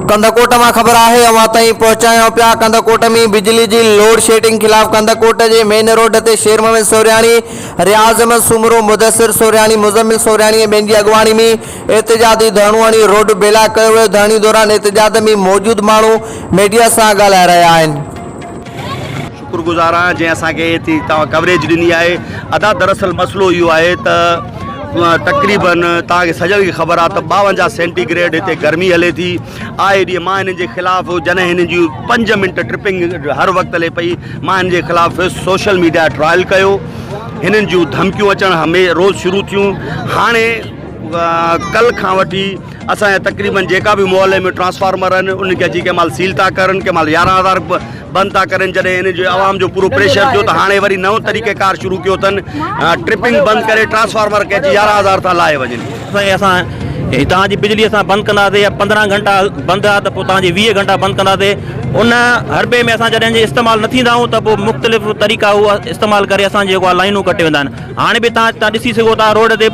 कंदकोट में खबर है अवां ताईं पहुंचायूं पिया। कंदकोट में बिजली की लोड शेडिंग खिलाफ कंदकोट के मेन रोड ते शेर मोहम्मद सोरियानी, रियाज अहमद सुमरो, मुदस्सिर सोरियानी, मुजम्मिल सोरियानी ऐं ॿियनि जी अगवानी में एहतजाजी धरणो हणी रोड बेला कयो वियो। धरणी दौरान एहतजाज में मौजूद माण्हू मीडिया से ॻाल्हाए रहिया आहिनि। शुक्रगुजार हाँ जैं असांखे कवरेज ॾिनी आहे। अदा दरअसल मसलो इहो आहे त तकरीबन तव्हांखे सॼो ई ख़बर आहे त 52 सेंटीग्रेड हिते गर्मी हले थी। आए ॾींहुं मां हिन जे ख़िलाफ़ु जॾहिं हिन जी 5 मिंट ट्रिपिंग हर वक़्तु हले पई, मां हिन जे ख़िलाफ़ु सोशल मीडिया ट्रायल कयो। हिननि जूं धमकियूं अचणु रोज़ शुरू थियूं। हाणे कल खां वठी असांजा तकरीबन जेका भी मोहल्ले में ट्रांसफार्मर आहिनि उनखे अची कंहिं महिल सील था करनि, कंहिं महिल 11,000 बंदि था करनि। जॾहिं हिन जो आवाम जो पूरो प्रेशर थियो त हाणे वरी नओं तरीक़ेकार शुरू कयो अथनि, ट्रिपिंग बंदि करे ट्रांसफार्मर खे अची 11,000 था लाहे वञनि। असां तव्हांजी बिजली असां बंदि कंदासीं या 15 घंटा बंदि आहे त पोइ तव्हांजी 20 घंटा बंदि कंदासीं। उन हरबे में असां जॾहिं इस्तेमालु न थींदा आहियूं त पोइ मुख़्तलिफ़ तरीक़ा उहा इस्तेमालु करे असां जेको आहे लाइनूं कटे वेंदा आहिनि। हाणे बि तव्हां ॾिसी सघो था रोड ते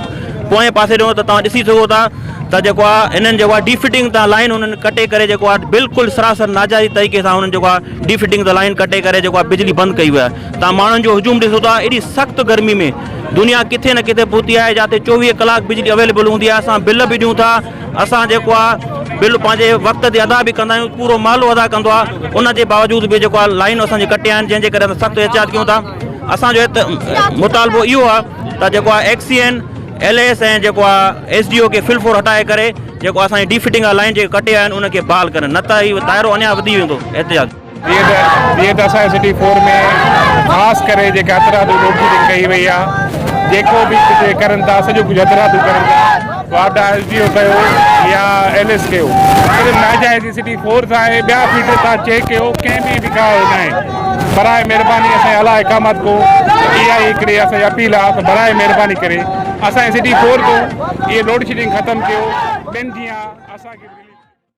पोएं पासे ॾियो त तव्हां ॾिसी सघो था त जेको आहे इन्हनि जेको आहे डीफिटिंग त लाइन उन्हनि कटे करे जेको आहे बिल्कुलु सरासर नाजाइज़ तरीक़े सां उन्हनि जेको आहे डीफिटिंग त लाइन कटे करे जेको आहे बिजली बंदि कई वई आहे। तव्हां माण्हुनि जो हुजूम ॾिसो था। एॾी सख़्तु गर्मी में दुनिया किथे न किथे पहुती आहे जिते 24 कलाक बिजली अवेलेबल हूंदी आहे। असां बिल बि ॾियूं था, असां जेको आहे बिल पंहिंजे वक़्त ते अदा बि कंदा आहियूं, पूरो मालो अदा कंदो आहे। उन जे बावजूद बि जेको आहे लाइन असांजे कटिया आहिनि, जंहिंजे करे असां सख़्तु एहतियात कयूं था। असांजो मुतालबो इहो आहे त जेको आहे एक्सीएन LS ऐं जेको आहे SDO खे फिलफोर हटाए करे जेको असांजी डीफिटिंग लाइन जे कटे आहिनि उनखे बहाल करनि, न त इहो दाइरो अञा वधी वेंदो एहतियात। जीअं त असांजे सिटी 4 में ख़ासि करे जेका हथरादू लोडिंग कई वई आहे, जेको बि किथे करनि था सॼो कुझु हथरादू करनि था। वाडा SDO कयो या LS कयो, सिर्फ़ु नाजाइज़ सिटी 4 सां आहे। ॿिया फीट तव्हां चेक कयो, कंहिं बि का न आहे। बराए महिरबानी असांजे अला इकामत को इहा हिकिड़ी असांजी अपील आहे त बराए महिरबानी करे असांजे सिटी 4 को इहे लोड शेडिंग ख़तमु कयो। ॿियनि जीअं असांखे